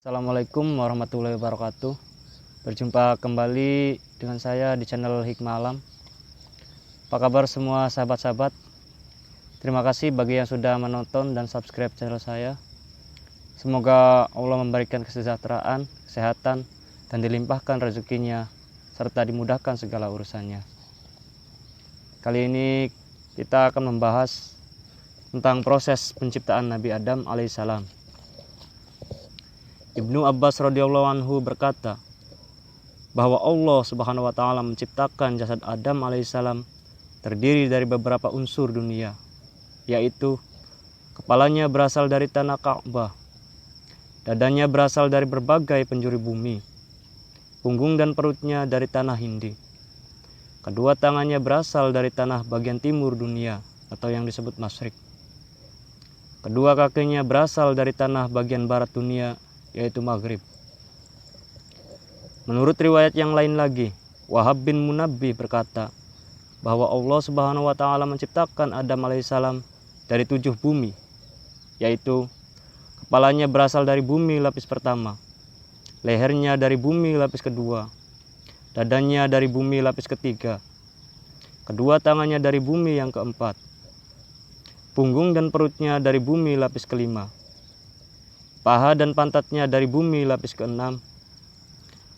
Assalamualaikum warahmatullahi wabarakatuh. Berjumpa kembali dengan saya di channel Hikmah Alam. Apa kabar semua sahabat-sahabat? Terima kasih bagi yang sudah menonton dan subscribe channel saya. Semoga Allah memberikan kesejahteraan, kesehatan, dan dilimpahkan rezekinya, serta dimudahkan segala urusannya. Kali ini kita akan membahas tentang proses penciptaan Nabi Adam alaihissalam. Ibnu Abbas radhiyallahu anhu berkata bahwa Allah Subhanahu wa taala menciptakan jasad Adam alaihissalam terdiri dari beberapa unsur dunia, yaitu kepalanya berasal dari tanah Ka'bah, dadanya berasal dari berbagai penjuru bumi, punggung dan perutnya dari tanah Hindi, kedua tangannya berasal dari tanah bagian timur dunia atau yang disebut Masyriq, kedua kakinya berasal dari tanah bagian barat dunia yaitu Maghrib. Menurut riwayat yang lain lagi, Wahab bin Munabbih berkata bahwa Allah Subhanahu wa taala menciptakan Adam alaihissalam dari 7 bumi, yaitu kepalanya berasal dari bumi lapis pertama, lehernya dari bumi lapis kedua, dadanya dari bumi lapis ketiga, kedua tangannya dari bumi yang keempat, punggung dan perutnya dari bumi lapis kelima, paha dan pantatnya dari bumi lapis keenam,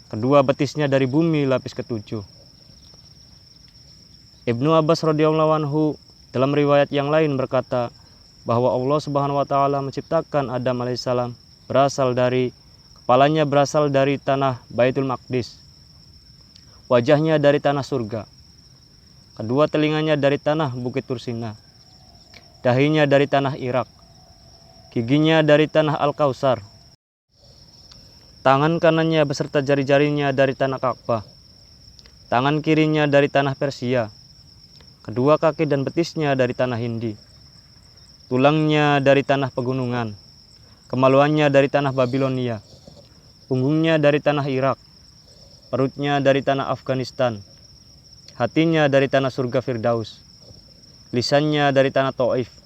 kedua betisnya dari bumi lapis ketujuh. Ibnu Abbas radhiyallahu anhu dalam riwayat yang lain berkata bahwa Allah Subhanahu wa taala menciptakan Adam alaihissalam kepalanya berasal dari tanah Baitul Maqdis, wajahnya dari tanah surga, kedua telinganya dari tanah Bukit Tursina, dahinya dari tanah Irak, giginya dari tanah Al-Kautsar, tangan kanannya beserta jari-jarinya dari tanah Ka'bah, tangan kirinya dari tanah Persia, kedua kaki dan betisnya dari tanah Hindi, tulangnya dari tanah pegunungan, kemaluannya dari tanah Babilonia, punggungnya dari tanah Irak, perutnya dari tanah Afghanistan, hatinya dari tanah surga Firdaus, lisannya dari tanah Taif,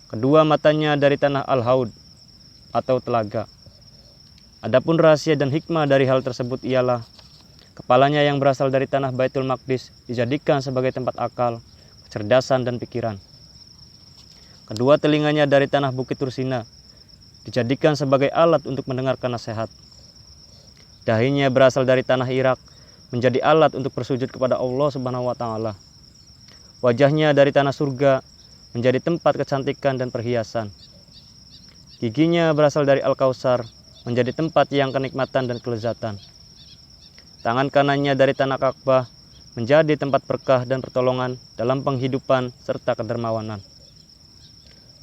kedua matanya dari tanah Al-Haud atau telaga. Adapun rahasia dan hikmah dari hal tersebut ialah kepalanya yang berasal dari tanah Baitul Maqdis dijadikan sebagai tempat akal, kecerdasan dan pikiran. Kedua telinganya dari tanah Bukit Tursina dijadikan sebagai alat untuk mendengarkan nasihat. Dahinya berasal dari tanah Irak menjadi alat untuk bersujud kepada Allah Subhanahu wa taala. Wajahnya dari tanah surga menjadi tempat kecantikan dan perhiasan. Giginya berasal dari Al-Kautsar menjadi tempat yang kenikmatan dan kelezatan. Tangan kanannya dari tanah Ka'bah menjadi tempat berkah dan pertolongan dalam penghidupan serta kedermawanan.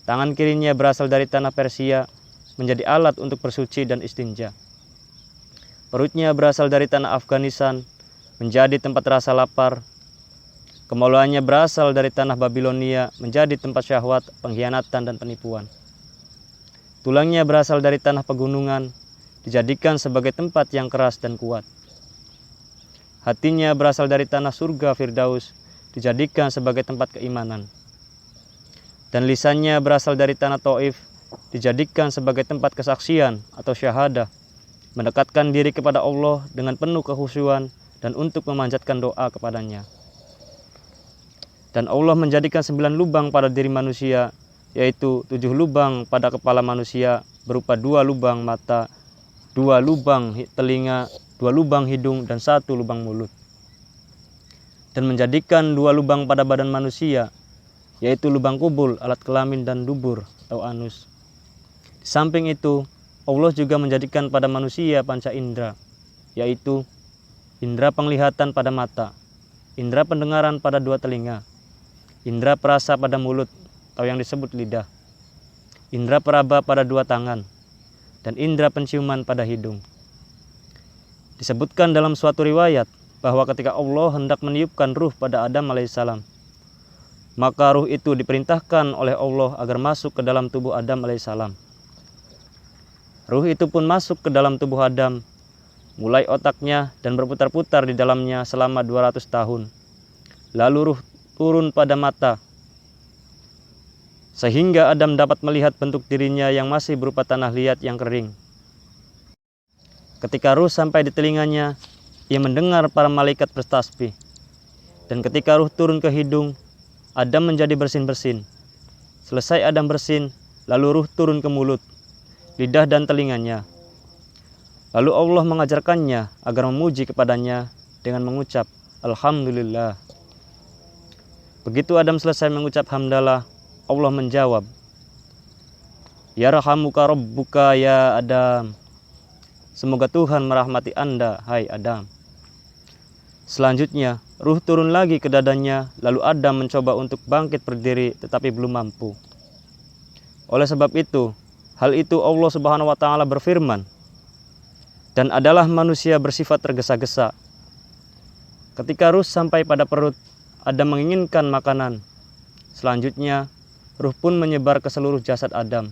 Tangan kirinya berasal dari tanah Persia menjadi alat untuk bersuci dan istinja. Perutnya berasal dari tanah Afghanistan menjadi tempat rasa lapar. Kemaluannya berasal dari tanah Babilonia menjadi tempat syahwat, pengkhianatan dan penipuan. Tulangnya berasal dari tanah pegunungan dijadikan sebagai tempat yang keras dan kuat. Hatinya berasal dari tanah surga Firdaus dijadikan sebagai tempat keimanan. Dan lisannya berasal dari tanah Taif dijadikan sebagai tempat kesaksian atau syahadah, mendekatkan diri kepada Allah dengan penuh kekhusyuan dan untuk memanjatkan doa kepadanya. Dan Allah menjadikan 9 lubang pada diri manusia, yaitu 7 lubang pada kepala manusia berupa 2 lubang mata, 2 lubang telinga, 2 lubang hidung, dan 1 lubang mulut. Dan menjadikan 2 lubang pada badan manusia, yaitu lubang kubul, alat kelamin, dan dubur atau anus. Di samping itu, Allah juga menjadikan pada manusia panca indera, yaitu indera penglihatan pada mata, indera pendengaran pada 2 telinga, indera perasa pada mulut atau yang disebut lidah, indera peraba pada 2 tangan, dan indera penciuman pada hidung. Disebutkan dalam suatu riwayat bahwa ketika Allah hendak meniupkan ruh pada Adam alaihissalam, maka ruh itu diperintahkan oleh Allah agar masuk ke dalam tubuh Adam alaihissalam. Ruh itu pun masuk ke dalam tubuh Adam, mulai otaknya dan berputar-putar di dalamnya selama 200 tahun. Lalu ruh turun pada mata, sehingga Adam dapat melihat bentuk dirinya yang masih berupa tanah liat yang kering. Ketika ruh sampai di telinganya, ia mendengar para malaikat bertasbih. Dan ketika ruh turun ke hidung, Adam menjadi bersin-bersin. Selesai Adam bersin, lalu ruh turun ke mulut, lidah dan telinganya. Lalu Allah mengajarkannya agar memuji kepadanya dengan mengucap Alhamdulillah. Begitu Adam selesai mengucap hamdalah, Allah menjawab, Yarhamuka Rabbuka ya Adam. Semoga Tuhan merahmati Anda, hai Adam. Selanjutnya, ruh turun lagi ke dadanya, lalu Adam mencoba untuk bangkit berdiri tetapi belum mampu. Oleh sebab itu, hal itu Allah Subhanahu wa taala berfirman, dan adalah manusia bersifat tergesa-gesa. Ketika ruh sampai pada perut, Adam menginginkan makanan. Selanjutnya, ruh pun menyebar ke seluruh jasad Adam,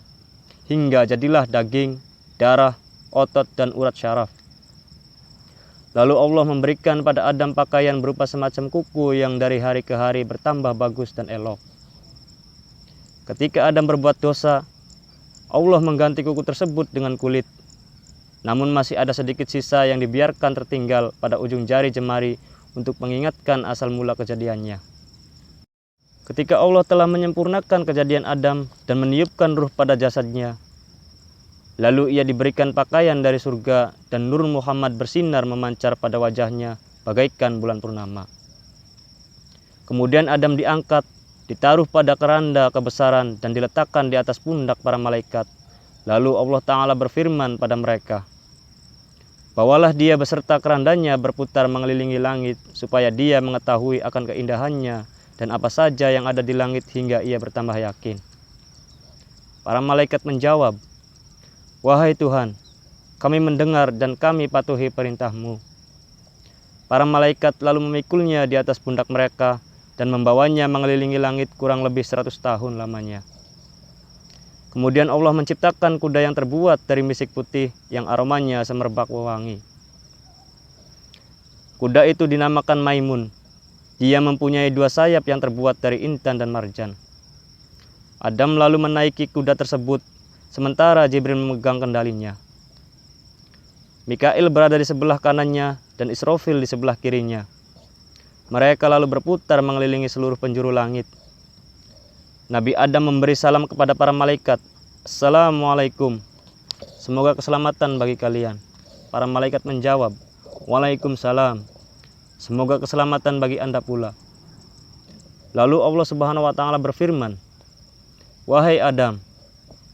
hingga jadilah daging, darah, otot, dan urat syaraf. Lalu Allah memberikan pada Adam pakaian berupa semacam kuku yang dari hari ke hari bertambah bagus dan elok. Ketika Adam berbuat dosa, Allah mengganti kuku tersebut dengan kulit. Namun masih ada sedikit sisa yang dibiarkan tertinggal pada ujung jari jemari untuk mengingatkan asal mula kejadiannya. Ketika Allah telah menyempurnakan kejadian Adam dan meniupkan ruh pada jasadnya, lalu ia diberikan pakaian dari surga dan nur Muhammad bersinar memancar pada wajahnya bagaikan bulan purnama. Kemudian Adam diangkat, ditaruh pada keranda kebesaran dan diletakkan di atas pundak para malaikat. Lalu Allah Ta'ala berfirman pada mereka, bawalah dia beserta kerandanya berputar mengelilingi langit supaya dia mengetahui akan keindahannya dan apa saja yang ada di langit hingga ia bertambah yakin. Para malaikat menjawab, wahai Tuhan, kami mendengar dan kami patuhi perintah-Mu. Para malaikat lalu memikulnya di atas pundak mereka dan membawanya mengelilingi langit kurang lebih 100 tahun lamanya. Kemudian Allah menciptakan kuda yang terbuat dari misik putih yang aromanya semerbak wewangi. Kuda itu dinamakan Maimun. Dia mempunyai 2 sayap yang terbuat dari intan dan marjan. Adam lalu menaiki kuda tersebut, sementara Jibril memegang kendalinya. Mikail berada di sebelah kanannya dan Israfil di sebelah kirinya. Mereka lalu berputar mengelilingi seluruh penjuru langit. Nabi Adam memberi salam kepada para malaikat. Assalamualaikum. Semoga keselamatan bagi kalian. Para malaikat menjawab, Waalaikumsalam. Semoga keselamatan bagi Anda pula. Lalu Allah Subhanahu wa taala berfirman, wahai Adam,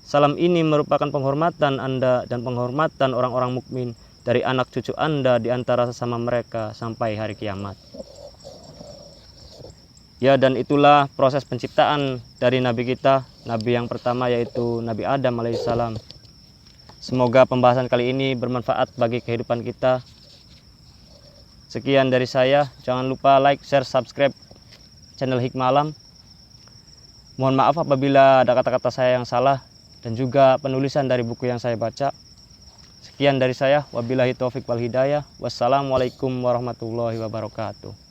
salam ini merupakan penghormatan Anda dan penghormatan orang-orang mukmin dari anak cucu Anda di antara sesama mereka sampai hari kiamat. Ya, dan itulah proses penciptaan dari Nabi kita, Nabi yang pertama yaitu Nabi Adam alaihissalam. Semoga pembahasan kali ini bermanfaat bagi kehidupan kita. Sekian dari saya, jangan lupa like, share, subscribe channel Hikmah Alam. Mohon maaf apabila ada kata-kata saya yang salah dan juga penulisan dari buku yang saya baca. Sekian dari saya, wabillahi taufik wal hidayah. Wassalamualaikum warahmatullahi wabarakatuh.